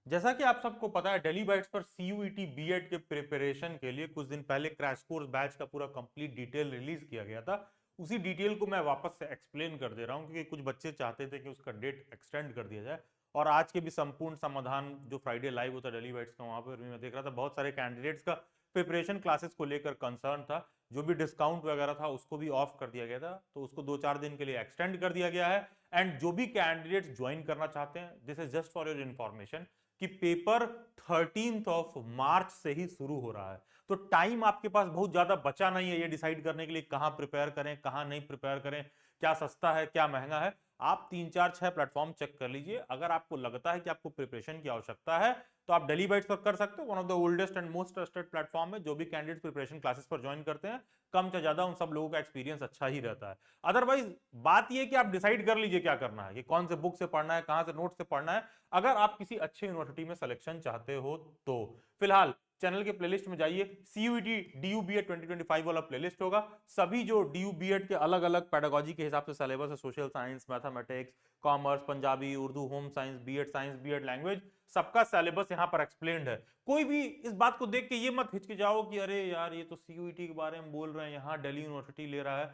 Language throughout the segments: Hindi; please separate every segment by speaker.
Speaker 1: जैसा कि आप सबको पता है, डेली बाइट्स पर सीयूईटी बीएड के प्रिपरेशन के लिए कुछ दिन पहले क्रैश कोर्स बैच का पूरा कंप्लीट डिटेल रिलीज किया गया था। उसी डिटेल को मैं वापस से एक्सप्लेन कर दे रहा हूं क्योंकि कुछ बच्चे चाहते थे कि उसका डेट एक्सटेंड कर दिया जाए। और आज के भी संपूर्ण समाधान जो फ्राइडे लाइव होता है डेली बाइट्स का, वहां पर भी मैं देख रहा था बहुत सारे कैंडिडेट्स का प्रिपरेशन क्लासेस को लेकर कंसर्न था। जो भी डिस्काउंट वगैरह था उसको भी ऑफ कर दिया गया था, तो उसको 2-4 दिन के लिए एक्सटेंड कर दिया गया है। एंड जो भी कैंडिडेट्स ज्वाइन करना चाहते हैं, this is just for your information कि पेपर 13 मार्च से ही शुरू हो रहा है। तो टाइम आपके पास बहुत ज्यादा बचा नहीं है ये डिसाइड करने के लिए कहां प्रिपेयर करें कहां नहीं प्रिपेयर करें, क्या सस्ता है क्या महंगा है। आप 3-4-6 प्लेटफॉर्म चेक कर लीजिए। अगर आपको लगता है कि आपको प्रिपरेशन की आवश्यकता है तो आप डेली बाइट्स पर कर सकते हो। One of the oldest and most trusted platform है। जो भी कैंडिडेट प्रिपरेशन क्लासेस पर ज्वाइन करते हैं, कम से ज्यादा उन सब लोगों का एक्सपीरियंस अच्छा ही रहता है। अदरवाइज बात यह कि आप डिसाइड कर लीजिए क्या करना है, कि कौन से बुक से पढ़ना है, कहां से नोट से पढ़ना है, अगर आप किसी अच्छे यूनिवर्सिटी में सिलेक्शन चाहते हो तो। फिलहाल चैनल के प्लेलिस्ट में जाइए, सीयूईटी डीयू बीएड 2025 वाला प्लेलिस्ट होगा। सभी जो डीयू बीएड के अलग अलग पेडागोजी के हिसाब से सिलेबस है, social science, mathematics, commerce, Punjabi, Urdu, home science, BEd language, सबका सिलेबस यहां पर एक्सप्लेन्ड है। कोई भी इस बात को देख के ये मत हिचकिचाओ कि अरे यार ये तो सीयूईटी के बारे में बोल रहे हैं, यहां दिल्ली यूनिवर्सिटी ले रहा है।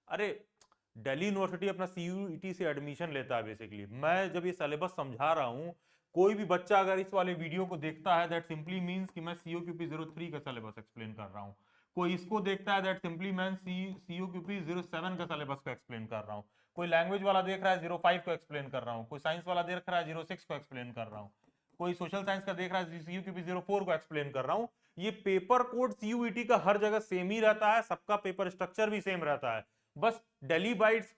Speaker 1: अरे दिल्ली यूनिवर्सिटी अपना सीयूईटी से एडमिशन लेता है बेसिकली। मैं जब ये सिलेबस समझा रहा हूं, कोई भी बच्चा अगर इस वाले वीडियो को देखता है, दैट सिंपली मींस कि मैं सीओक्यूपी 03 का सिलेबस एक्सप्लेन कर रहा हूं। कोई इसको देखता है, दैट सिंपली मैं सीओक्यूपी 07 का सिलेबस को एक्सप्लेन कर रहा हूं। कोई लैंग्वेज वाला देख रहा है 05 को एक्सप्लेन कर रहा हूं। कोई साइंस वाला देख रहा है 06 को एक्सप्लेन कर रहा हूं। कोई सोशल साइंस का देख रहा है सीयूक्यूपी 04 को एक्सप्लेन कर रहा हूं। ये पेपर कोड सीयूईटी का हर जगह सेम ही रहता है, सबका पेपर स्ट्रक्चर भी सेम रहता है। बस डेली बाइट्स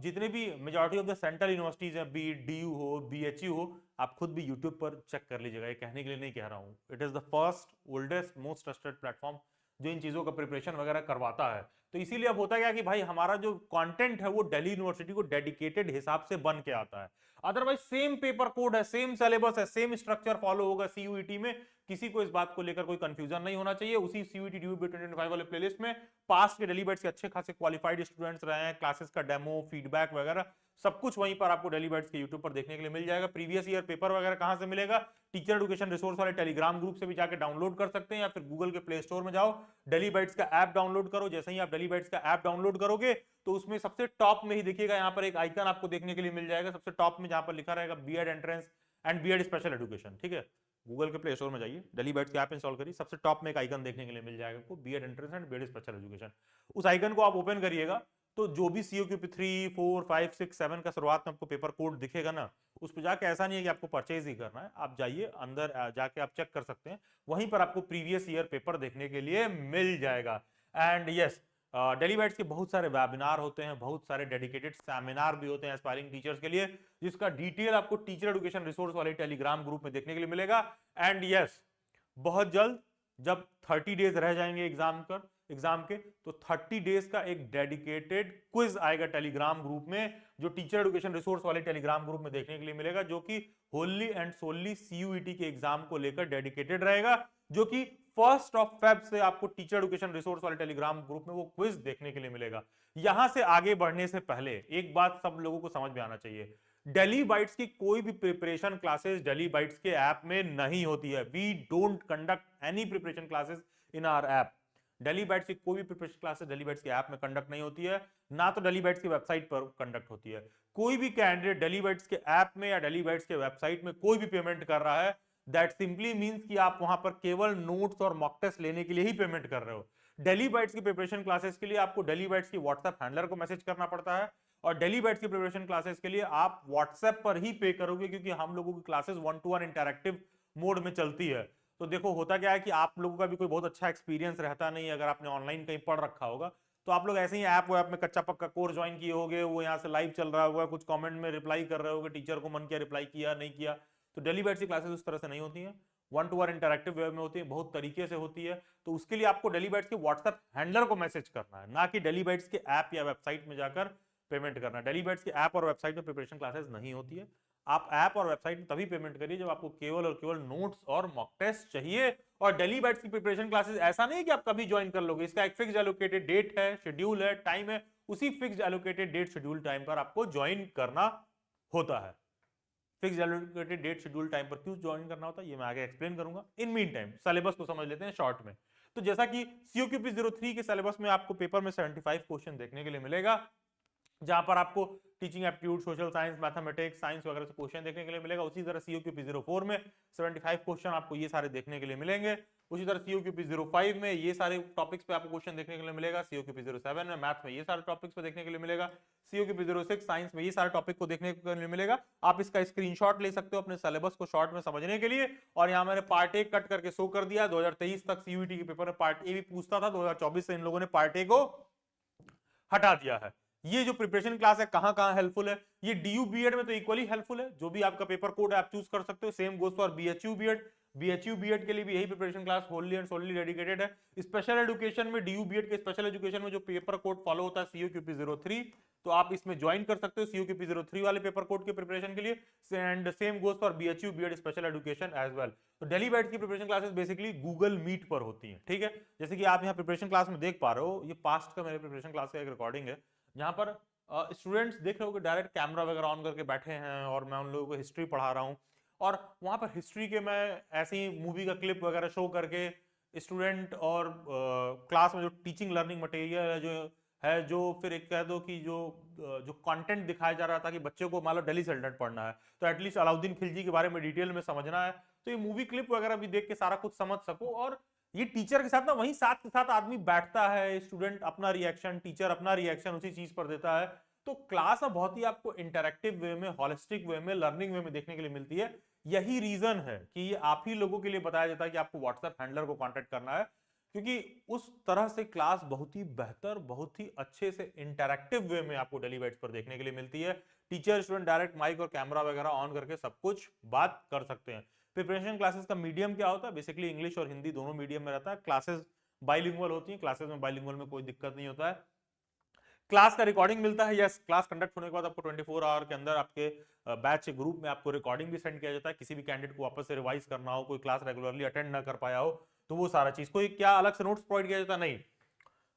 Speaker 1: जितने भी majority of the central universities हैं, बी डीयू हो, बीएचयू हो, आप खुद भी यूट्यूब पर चेक कर लीजिएगा। ये कहने के लिए नहीं कह रहा हूं। It is the first oldest most trusted platform जो इन चीजों का प्रिपरेशन वगैरह करवाता है। तो इसीलिए अब होता क्या कि भाई हमारा जो कंटेंट है वो दिल्ली यूनिवर्सिटी को डेडिकेटेड हिसाब से बन के आता है। अदरवाइज सेम पेपर कोड है, सेम सिलेबस है, सेम स्ट्रक्चर फॉलो होगा सीयूईटी में। किसी को इस बात को लेकर कोई कंफ्यूजन नहीं होना चाहिए। उसी सीयूईटी ड्यू 2025 वाले प्लेलिस्ट में पास्ट के डेली बैट्स के अच्छे खासे क्वालिफाइड स्टूडेंट्स रहे हैं, क्लासेस का डेमो, फीडबैक वगैरह सब कुछ वहीं पर आपको डेली बैट्स के यूट्यूब पर देखने के लिए मिल जाएगा। प्रीवियस ईयर पेपर वगैरह कहां से मिलेगा? टीचर एजुकेशन रिसोर्स वाले टेलीग्राम ग्रुप से भी जाकर डाउनलोड कर सकते हैं, या फिर गूगल के प्ले स्टोर में जाओ, डेली बैट्स का ऐप डाउनलोड करो। जैसे ही आप डेली बैट्स का ऐप डाउनलोड करोगे तो उसमें सबसे टॉप में ही देखिएगा, यहाँ पर एक आइकन आपको देखने के लिए मिल जाएगा सबसे टॉप में, जहां पर लिखा रहेगा BEd entrance and BEd special education. ठीक है, गूगल के प्ले स्टोर में जाइए, डेली बैट्स की ऐप इंस्टॉल करिए, सबसे टॉप में एक आइकन देखने के लिए मिल जाएगा आपको, BEd entrance and BEd special education. उस आइकन को आप ओपन करिएगा तो जो भी सीओक्यूपी 3, 4, 5, 6, 7 का शुरुआत में आपको पेपर कोड दिखेगा ना, उस पर जाके ऐसा नहीं है कि आपको परचेज ही करना है, आप जाइए अंदर जाके आप चेक कर सकते हैं। वहीं पर आपको प्रीवियस ईयर पेपर देखने के लिए मिल जाएगा। एंड यस, डेली बैट्स के बहुत सारे वेबिनार होते हैं, बहुत सारे डेडिकेटेड सेमिनार भी होते हैं एस्पायरिंग टीचर्स के लिए, जिसका डिटेल आपको टीचर एजुकेशन रिसोर्स वाले टेलीग्राम ग्रुप में देखने के लिए मिलेगा। एंड यस, बहुत जल्द जब 30 डेज रह जाएंगे एग्जाम के, तो 30 डेज का एक डेडिकेटेड क्विज आएगा टेलीग्राम ग्रुप में, जो टीचर एजुकेशन रिसोर्स वाले टेलीग्राम ग्रुप में देखने के लिए मिलेगा, जो कि होली एंड सोली सीयूईटी के एग्जाम को लेकर डेडिकेटेड रहेगा, जो कि 1 फेब से आपको टीचर एजुकेशन रिसोर्स वाले टेलीग्राम ग्रुप में वो क्विज देखने के लिए मिलेगा। यहां से आगे बढ़ने से पहले एक बात सब लोगों को समझ में आना चाहिए, डेली बाइट्स की कोई भी प्रिपरेशन क्लासेस डेली बाइट्स के ऐप में नहीं होती है। We don't conduct any preparation classes in our app. Daily bytes की कोई भी प्रिपरेशन क्लासेस डेली बाइट्स के ऐप में कंडक्ट नहीं होती है, ना तो डेली बाइट्स की वेबसाइट पर कंडक्ट होती है। कोई भी कैंडिडेट डेली बाइट्स के ऐप में या डेली बाइट्स के वेबसाइट में कोई भी पेमेंट कर रहा है, दैट सिंपली मींस कि आप वहां पर केवल नोट्स और मॉक टेस्ट लेने के लिए ही पेमेंट कर रहे हो। डेली बाइट्स की प्रिपरेशन क्लासेस के लिए आपको डेली बाइट्स की व्हाट्सएप हैंडलर को मैसेज करना पड़ता है, और डेली बैट्स की प्रिपरेशन क्लासेस के लिए आप व्हाट्सएप पर ही पे करोगे, क्योंकि हम लोगों की क्लासेस 1-to-1 इंटरैक्टिव मोड में चलती है। तो देखो होता क्या है कि आप लोगों का भी कोई बहुत अच्छा एक्सपीरियंस रहता नहीं है, अगर आपने ऑनलाइन कहीं पढ़ रखा होगा तो आप लोग ऐसे ही ऐप वैप में कच्चा पक्का कोर्स ज्वाइन किए होगे, वो यहाँ से लाइव चल रहा होगा, कुछ कमेंट में रिप्लाई कर रहे होगे, टीचर को मन किया रिप्लाई किया नहीं किया। तो डेली बैट्स की क्लासेस उस तरह से नहीं होती है, 1-to-1 इंटरैक्टिव वे में होती है, बहुत तरीके से होती है। तो उसके लिए आपको डेली बैट्स के व्हाट्सएप हैंडलर को मैसेज करना है, ना कि डेली बैट्स के ऐप या वेबसाइट में जाकर पेमेंट करना। डेली बैट्स के ऐप और वेबसाइट में प्रिपरेशन क्लासेस नहीं होती है। आप ऐप और वेबसाइट में तभी पेमेंट करिए जब आपको केवल और केवल नोट्स और मॉक टेस्ट चाहिए। और डेली बैट्स की प्रिपरेशन क्लासेस ऐसा नहीं कि आप कभी ज्वाइन कर लोगे, इसका एक फिक्स्ड एलोकेटेड डेट है, शेड्यूल है, टाइम है, उसी fixed allocated date schedule time पर आपको ज्वाइन करना होता है। Fix allocated date schedule time पर क्यों ज्वाइन करना होता है ये मैं आगे एक्सप्लेन करूंगा। इन मीन टाइम सिलेबस को समझ लेते हैं शॉर्ट में। तो जैसा कि COQP 03 के सिलेबस में आपको पेपर में 75 क्वेश्चन देखने के लिए मिलेगा, जहां पर आपको teaching aptitude, social science, mathematics, science वगैरह से क्वेश्चन देखने के लिए मिलेगा। उसी तरह COQP 04 में 75 क्वेश्चन आपको ये सारे देखने के लिए मिलेंगे। उसी तरह COQP 05 में ये सारे टॉपिक्स पे आपको क्वेश्चन देखने के लिए मिलेगा। COQP 07 में मैथ में ये सारे टॉपिक्स पे देखने के लिए मिलेगा। COQP 06 साइंस में ये सारे टॉपिक को देखने के लिए मिलेगा। आप इसका स्क्रीनशॉट ले सकते हो अपने सिलेबस को शॉर्ट में समझने के लिए। और यहाँ मैंने पार्ट ए कट करके शो कर दिया। 2023 तक CUET के पेपर में पार्ट ए भी पूछता था, 2024 से इन लोगों ने पार्ट ए को हटा दिया है। ये जो प्रिपरेशन क्लास है कहां कहां हेल्पफुल है, ये DU बीएड में तो इक्वली हेल्पफुल है, जो भी आपका पेपर कोड है आप चूज कर सकते हो। Same goes for BHU BEd. BHU BEd के लिए भी यही preparation class wholly and solely dedicated है। स्पेशल एजुकेशन में DU बीएड के स्पेशल एजुकेशन में जो पेपर कोड फॉलो होता है COQP 03, तो आप इसमें ज्वाइन कर सकते हो COQP 03 वाले पेपर कोड के प्रिपरेशन के लिए। And same goes for BHU BEd special education as well. तो डेली बैच की preparation classes basically Google Meet पर होती हैं, ठीक है। जैसे कि आप यहाँ प्रिपरेशन क्लास में देख पा रहे हो, ये पास्ट का मेरे प्रिपरेशन क्लास का एक रिकॉर्डिंग है, जहां पर स्टूडेंट्स देख रहे हो कि डायरेक्ट कैमरा वगैरह ऑन करके बैठे हैं और मैं उन लोगों को हिस्ट्री पढ़ा रहा हूँ। और वहां पर हिस्ट्री के मैं ऐसी मूवी का क्लिप वगैरह शो करके स्टूडेंट और क्लास में जो टीचिंग लर्निंग मटेरियल है जो फिर एक कह दो कि जो कंटेंट दिखाया जा रहा था कि बच्चों को मान लो दिल्ली सेल्टनट पढ़ना है तो एटलीस्ट अलाउद्दीन खिलजी के बारे में डिटेल में समझना है, तो ये मूवी क्लिप वगैरह भी देख के सारा कुछ समझ सको। और ये टीचर के साथ ना वहीं साथ के साथ आदमी बैठता है, स्टूडेंट अपना रिएक्शन, टीचर अपना रिएक्शन उसी चीज पर देता है। तो क्लास में बहुत ही आपको इंटरैक्टिव वे में, होलिस्टिक वे में, लर्निंग वे में देखने के लिए मिलती है। यही रीजन है कि ये आप ही लोगों के लिए बताया जाता है कि आपको व्हाट्सएप हैंडलर को कांटेक्ट करना है, क्योंकि उस तरह से क्लास बहुत ही बेहतर, बहुत ही अच्छे से इंटरैक्टिव वे में आपको डेली बैच पर देखने के लिए मिलती है। टीचर स्टूडेंट डायरेक्ट माइक और कैमरा वगैरह ऑन करके सब कुछ बात कर सकते हैं। प्रिपरेशन क्लासेस का मीडियम क्या होता है, बेसिकली इंग्लिश और हिंदी दोनों मीडियम में रहता है। क्लासेस बाइलिंगुअल होती हैं, क्लासेस में बाइलिंगुअल में कोई दिक्कत नहीं होता है। क्लास का रिकॉर्डिंग मिलता है, यस, क्लास कंडक्ट होने के बाद आपको 24 आवर के अंदर आपके बैच के ग्रुप में आपको रिकॉर्डिंग भी सेंड किया जाता है। किसी भी कैंडिडेट को वापस से रिवाइज करना हो, कोई क्लास रेगुलरली अटेंड ना कर पाया हो, तो वो सारा चीज, कोई क्या अलग से नोट्स प्रोवाइड किया जाता नहीं,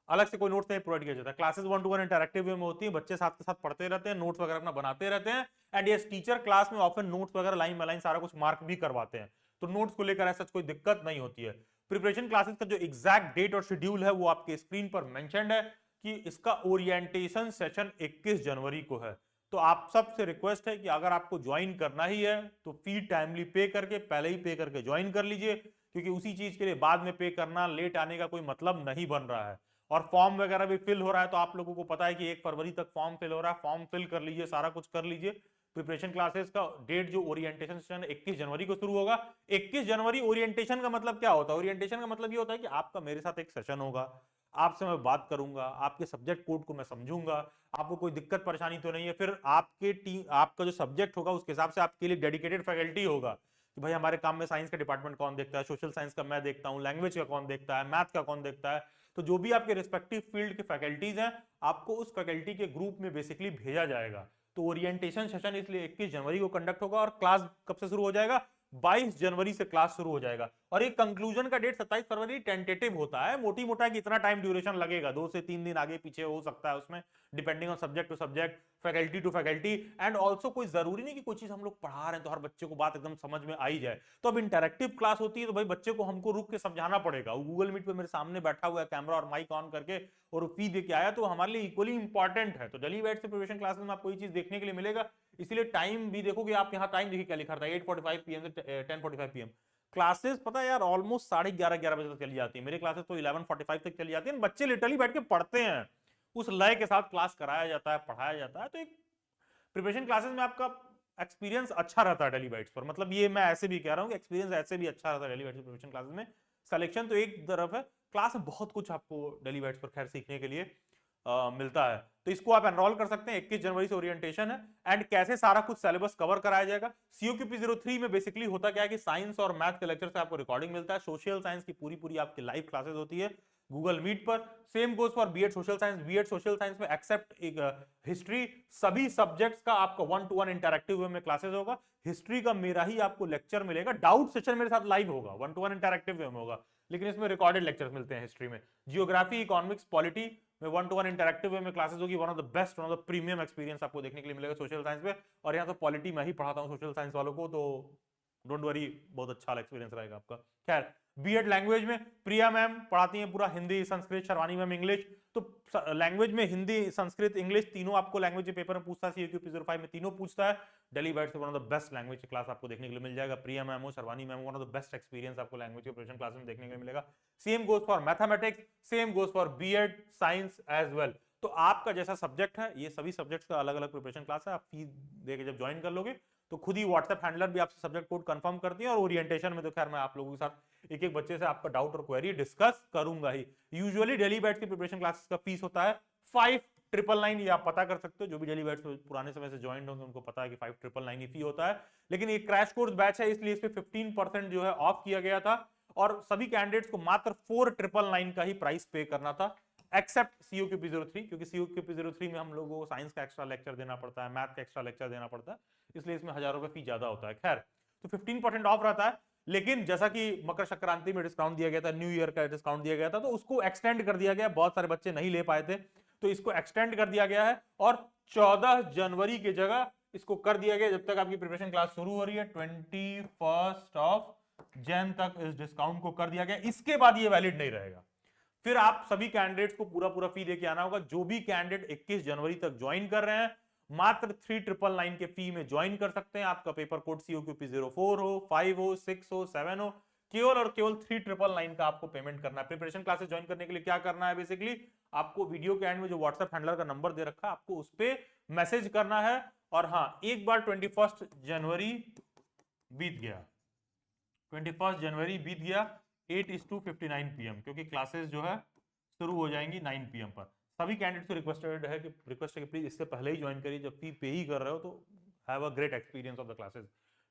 Speaker 1: अलग से कोई नोट्स नहीं प्रोवाइड किया जाता। क्लासेस 1-to-1 इंटरैक्टिव वे में होती है, बच्चे साथ के साथ पढ़ते रहते हैं, नोट्स वगैरह अपना बनाते रहते हैं। एंड यस, टीचर क्लास में ऑफन नोट्स वगैरह लाइन बाय लाइन सारा कुछ मार्क भी करवाते हैं, तो नोट्स को लेकर ऐसा कोई दिक्कत नहीं होती है। प्रिपरेशन क्लासेस का जो एग्जैक्ट डेट और शेड्यूल है वो आपके स्क्रीन पर मेंशन्ड है कि इसका ओरिएंटेशन सेशन 21 जनवरी को है। तो आप सबसे रिक्वेस्ट है कि अगर आपको ज्वाइन करना ही है तो फी टाइमली पे करके, पहले ही पे करके ज्वाइन कर लीजिए, क्योंकि उसी चीज के लिए बाद में पे करना, लेट आने का कोई मतलब नहीं बन रहा है। और फॉर्म वगैरह भी फिल हो रहा है, तो आप लोगों को पता है कि 1 फरवरी तक फॉर्म फिल हो रहा है, फॉर्म फिल कर लीजिए, सारा कुछ कर लीजिए। प्रिपरेशन क्लासेस का डेट जो ओरिएंटेशन सेशन 21 जनवरी को शुरू होगा। 21 जनवरी ओरिएंटेशन का मतलब क्या होता है? ओरिएंटेशन का मतलब ये होता है कि आपका मेरे साथ एक सेशन होगा, आपसे मैं बात करूंगा, आपके सब्जेक्ट कोड को मैं समझूंगा, आपको कोई दिक्कत परेशानी तो नहीं है, फिर आपके टीम, आपका जो सब्जेक्ट होगा उसके हिसाब से आपके लिए डेडिकेटेड फैकल्टी होगा कि भाई हमारे काम में साइंस का डिपार्टमेंट कौन देखता है, सोशल साइंस का मैं देखता हूँ, लैंग्वेज का कौन देखता है, मैथ का कौन देखता है। तो जो भी आपके रिस्पेक्टिव फील्ड के फैकल्टीज हैं, आपको उस फैकल्टी के ग्रुप में बेसिकली भेजा जाएगा। तो ओरिएंटेशन सेशन इसलिए 21 जनवरी को कंडक्ट होगा। और क्लास कब से शुरू हो जाएगा? 22 जनवरी से क्लास शुरू हो जाएगा। और एक कंक्लूजन का डेट 27 फरवरी टेंटेटिव होता है, मोटी मोटा कि इतना टाइम ड्यूरेशन लगेगा, 2 से 3 दिन आगे पीछे हो सकता है उसमें, depending on subject to subject, faculty to faculty. And also कोई जरूरी नहीं कि कोई चीज हम लोग पढ़ा रहे हैं तो हर बच्चे को बात एकदम समझ में आई जाए। तो अब इंटरैक्टिव क्लास होती है तो भाई बच्चे को हमको रुक के समझाना पड़ेगा। वो गूगल मीट पे मेरे सामने बैठा हुआ है कैमरा और माइक ऑन करके और फी दे के आया, तो हमारे लिए इक्वली इंपॉर्टेंट है। तो डेली बैच से प्रिपरेशन क्लासेस में आपको ये चीज देखने के लिए मिलेगा। इसलिए टाइम भी देखोगे आप, यहाँ टाइम देखिए क्या लिखा था, 8:45 PM से 10:45 PM। क्लासेस पता है यार ऑलमोस्ट 11:30 बजे तक चली जाती है। मेरी क्लासेस तो 11:45 तक चली जाती है। बच्चे लिटरली बैठ के पढ़ते हैं, उस लय के साथ क्लास कराया जाता है, पढ़ाया जाता है। तो एक प्रिपरेशन क्लासेस में आपका एक्सपीरियंस अच्छा रहता है डेली बैट्स पर। मतलब ये मैं ऐसे भी कह रहा हूँ कि एक्सपीरियंस ऐसे भी अच्छा रहता है डेली बैट्स प्रिपरेशन क्लासेस में। सिलेक्शन तो एक तरफ है, क्लास में बहुत कुछ आपको डेली बैट्स पर खैर सीखने के लिए मिलता है। तो इसको आप एनरोल कर सकते हैं। 21 जनवरी से ओरिएंटेशन है। एंड कैसे सारा कुछ सिलेबस कवर कराया जाएगा? COQP 03 में बेसिकली होता क्या है कि साइंस और मैथ के लेक्चर से आपको रिकॉर्डिंग मिलता है। सोशल साइंस की पूरी आपकी लाइव क्लासेस होती है गूगल मीट पर। Same goes for BEd social science. BEd social science में एक्सेप्ट हिस्ट्री, सभी सब्जेक्ट्स का आपका 1-to-1 इंटरैक्टिव वे में क्लासेस होगा। हिस्ट्री का मेरा ही आपको लेक्चर मिलेगा, डाउट सेशन मेरे साथ लाइव होगा, 1-to-1 इंटरैक्टिव वे में होगा, लेकिन इसमें रिकॉर्डेड लेक्चर्स मिलते हैं हिस्ट्री में। जियोग्राफी, इकोनॉमिक्स, पॉलिटी में 1-to-1 इंटरेक्टिव वे में क्लासेस होगी, one of the best, one of the premium experience आपको देखने के लिए मिलेगा सोशल साइंस में। और यहाँ तो पॉलिटी मैं ही पढ़ाता हूँ सोशल साइंस वालों को, तो डोंट वरी, बहुत अच्छा एक्सपीरियंस रहेगा आपका। खैर, बीएड लैंग्वेज में प्रिया मैम पढ़ाती हैं पूरा हिंदी, संस्कृत, शर्वानी मैम इंग्लिश। तो लैंग्वेज में हिंदी, संस्कृत, इंग्लिश तीनों आपको लैंग्वेज के पेपर में पूछता है, CAQP05 में तीनों पूछता है। दिल्ली बाइट्स से one of the best language class आपको देखने के लिए मिल जाएगा। प्रिया मैम हो, Sharvani ma'am, one of the best experience आपको लैंग्वेज के प्रिपरेशन क्लास में देखने के लिए मिलेगा। Same goes for mathematics, same goes for BEd science as well. तो आपका जैसा सब्जेक्ट है, ये सभी सब्जेक्ट्स का अलग अलग प्रिपरेशन क्लास है। आप फीस देके जब ज्वाइन कर लोगे तो खुद ही व्हाट्सएप हैंडलर भी आपसे सब्जेक्ट कोड कंफर्म करती है, और ओरिएंटेशन में तो खैर मैं आप लोगों के साथ एक एक बच्चे से आपका डाउट और क्वेरी डिस्कस करूंगा ही। यूजुअली डेली बैच की प्रिपरेशन क्लासेस का फीस होता है 5999, ये आप पता कर सकते हो। जो भी डेली बैच पुराने समय से ज्वाइन होंगे उनको पता है कि 5999 फी होता है। लेकिन ये क्रैश कोर्स बैच है, इसलिए इस पे 15% जो है ऑफ किया गया था, और सभी कैंडिडेट्स को मात्र 4999 का ही प्राइस पे करना था, एक्सेप्ट COQP03, क्योंकि COQP03 में हम लोगों को साइंस का एक्स्ट्रा लेक्चर देना पड़ता है, मैथ का एक्स्ट्रा लेक्चर देना पड़ता है, इसलिए इसमें 1000 रुपए फी ज्यादा होता है। खैर, तो 15% ऑफ रहता है। लेकिन जैसा कि मकर संक्रांति में डिस्काउंट दिया गया था, न्यू ईयर का डिस्काउंट दिया गया था, तो उसको एक्सटेंड कर दिया गया। बहुत सारे बच्चे नहीं ले पाए थे, तो इसको एक्सटेंड कर दिया गया है, और 14 जनवरी की जगह इसको कर दिया गया, जब तक आपकी प्रिपरेशन क्लास शुरू हो रही है 21 जन तक इस डिस्काउंट को कर दिया गया। इसके बाद ये वैलिड नहीं रहेगा। फिर आप सभी कैंडिडेट्स को पूरा पूरा फी लेके आना होगा। जो भी कैंडिडेट 21 जनवरी तक ज्वाइन कर रहे हैं, मात्र 3999 के फी में ज्वाइन कर सकते हैं। आपका पेपर कोड COQP04 हो, 5 हो, 6 हो, 7 हो, केवल और केवल 3999 का आपको पेमेंट करना है। प्रिपरेशन क्लासेस ज्वाइन करने के लिए क्या करना है, बेसिकली आपको वीडियो के एंड में जो व्हाट्सएप हैंडलर का नंबर दे रखा है, आपको उस पर मैसेज करना है। और हाँ, एक बार 21 जनवरी बीत गया, 21 जनवरी बीत गया 8:59 PM, क्योंकि क्लासेस जो है शुरू हो जाएंगी 9 PM पर। सभी कैंडिडेट को रिक्वेस्ट है कि प्लीज इससे पहले ही ज्वाइन करिए, जब फी पे ही कर रहे हो तो have a great experience of the classes.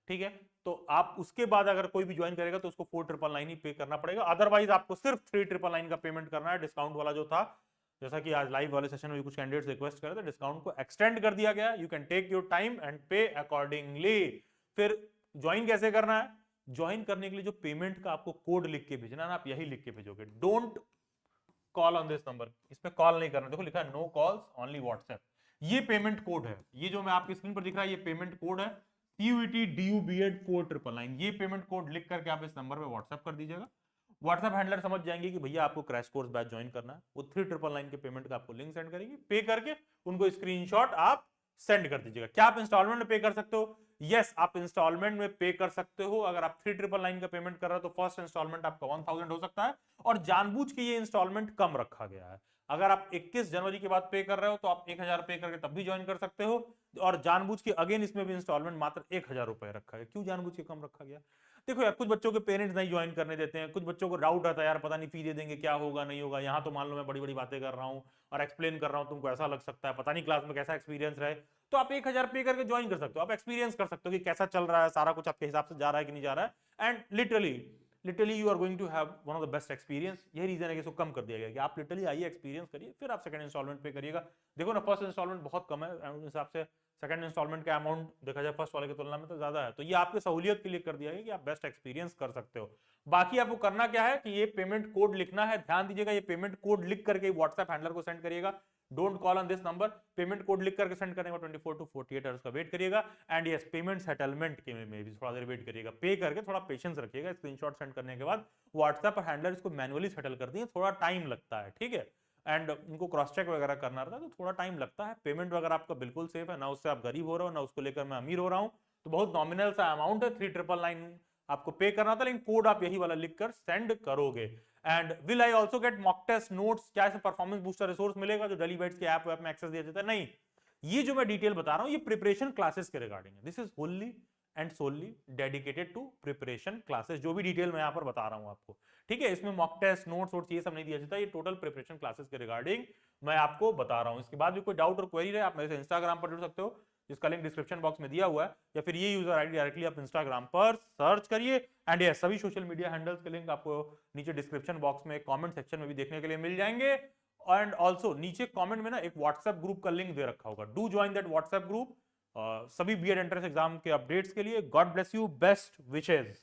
Speaker 1: ठीक है, तो आप उसके बाद अगर कोई भी ज्वाइन करेगा तो उसको 4999 ही पे करना पड़ेगा, अदरवाइज आपको सिर्फ 3999 का पेमेंट करना है। डिस्काउंट वाला जो था, जैसा कि आज लाइव वाले सेशन में कुछ कैंडिडेट्स रिक्वेस्ट कर रहे थे, डिस्काउंट को एक्सटेंड कर दिया गया। You can take your time and pay accordingly. फिर ज्वाइन कैसे करना है, ज्वाइन करने के लिए जो पेमेंट का आपको कोड लिख के भेजना है ना, आप यही लिख के भेजोगे, don't call on this number. इस पे कॉल नहीं करना, देखो लिखा है नो कॉल्स ओनली व्हाट्सएप। ये पेमेंट कोड है, ये जो मैं आपकी स्क्रीन पर दिख रहा है, ये पेमेंट कोड है CUET DU BEd 4999। ये पेमेंट कोड लिख करके आप इस नंबर पे व्हाट्सएप कर दीजिएगा। व्हाट्सएप हैंडलर समझ जाएंगे कि भैया आपको क्रैश कोर्स बैच ज्वाइन करना है। वो 3999 के पेमेंट का आपको लिंक सेंड करेंगे, पे करके उनको स्क्रीनशॉट आप सेंड कर दीजिएगा। क्या आप इंस्टॉलमेंट में पे कर सकते हो? यस, आप इंस्टॉलमेंट में पे कर सकते हो। अगर आप 3999 का पेमेंट कर रहे हो तो फर्स्ट इंस्टॉलमेंट आपका 1000 हो सकता है, और जानबूझ के ये इंस्टॉलमेंट कम रखा गया है। अगर आप 21 जनवरी के बाद पे कर रहे हो तो आप 1000 पे करके तब भी ज्वाइन कर सकते हो, और जानबूझ के अगेन इसमें भी इंस्टॉलमेंट मात्र 1000 रुपए रखा है। क्यों जानबूझ के कम रखा गया? देखो यार, कुछ बच्चों के पेरेंट्स नहीं ज्वाइन करने देते हैं, कुछ बच्चों को डाउट आता है यार पता नहीं फी दे देंगे क्या होगा नहीं होगा। यहाँ तो मान लो मैं बड़ी बड़ी बातें कर रहा हूँ और एक्सप्लेन कर रहा हूँ, तुमको ऐसा लग सकता है पता नहीं क्लास में कैसा एक्सपीरियंस रहे, तो आप 1000 पे करके ज्वाइन कर सकते हो। आप एक्सपीरियंस कर सकते हो कि कैसा चल रहा है, सारा कुछ आपके हिसाब से जा रहा है कि नहीं जा रहा है, and literally you are going to have one of the best experience. यही रीजन है कि इसको कम कर दिया गया कि आप लिटरली आइए, एक्सपीरियंस करिए, फिर आप सेकंड इंस्टॉलमेंट पे करिएगा। देखो ना, फर्स्ट इंस्टॉलमेंट बहुत कम है, उस हिसाब से सेकंड इंस्टॉलमेंट का अमाउंट देखा जाए फर्स्ट वाले की तुलना में तो ज्यादा है। तो ये आपकी सहूलियत के लिए कर दिया गया कि आप बेस्ट एक्सपीरियंस कर सकते हो। बाकी आपको करना क्या है कि ये पेमेंट कोड लिखना है, ध्यान दीजिएगा, ये पेमेंट कोड लिख करके व्हाट्सएप हैंडलर को सेंड करिएगा। Don't call on this number, payment code लिख करके सेंड करने के बाद 24 to 48 आवर्स का वेट करिएगा। एंड यस, पेमेंट सेटलमेंट के में भी थोड़ा देर वेट करिएगा, पे करके थोड़ा पेशेंस रखिएगा। स्क्रीनशॉट सेंड करने के बाद व्हाट्सएप पर हैंडलर इसको मैनुअली सेटल करती है, थोड़ा टाइम लगता है, ठीक है, एंड उनको क्रॉस चेक वगैरह करना रहता है तो थोड़ा टाइम लगता है। पेमेंट वगैरह आपका बिल्कुल सेफ है, ना उससे आप गरीब हो रहे हो ना उसको लेकर मैं अमीर हो रहा हूँ, तो बहुत नॉमिनल सा अमाउंट है, 3999 आपको पे करना था, लेकिन कोड आप यही वाला लिखकर सेंड करोगे। And will I also get mock test notes? क्या इसे परफॉर्मेंस बूस्टर रिसोर्स मिलेगा जो डेली बैट्स के ऐप में एक्सेस दिया जाता है? नहीं, ये जो मैं डिटेल बता रहा हूं ये प्रिपरेशन क्लासेस के रिगार्डिंग है। This is only and solely dedicated to preparation classes. जो भी डिटेल मैं यहां पर बता रहा हूं आपको, ठीक है, इसमें मॉक टेस्ट नोट्स और ये सब नहीं दिया जाता, ये टोटल प्रिपरेशन क्लासेस के रिगार्डिंग मैं आपको बता रहा हूं। इसके बाद भी कोई डाउट और क्वेरी रहे आप मेरे से इंस्टाग्राम पर जुड़ सकते हो, जिसका लिंक डिस्क्रिप्शन बॉक्स में दिया हुआ है, या फिर ये यूजर आईडी डायरेक्टली आप इंस्टाग्राम पर सर्च करिए। एंड ये सभी सोशल मीडिया हैंडल्स के लिंक आपको नीचे डिस्क्रिप्शन बॉक्स में कमेंट सेक्शन में भी देखने के लिए मिल जाएंगे। एंड ऑल्सो नीचे कमेंट में ना एक व्हाट्सएप ग्रुप का लिंक दे रखा होगा, do join that WhatsApp group सभी बीएड एंट्रेंस एग्जाम के अपडेट्स के लिए। God bless you, best wishes.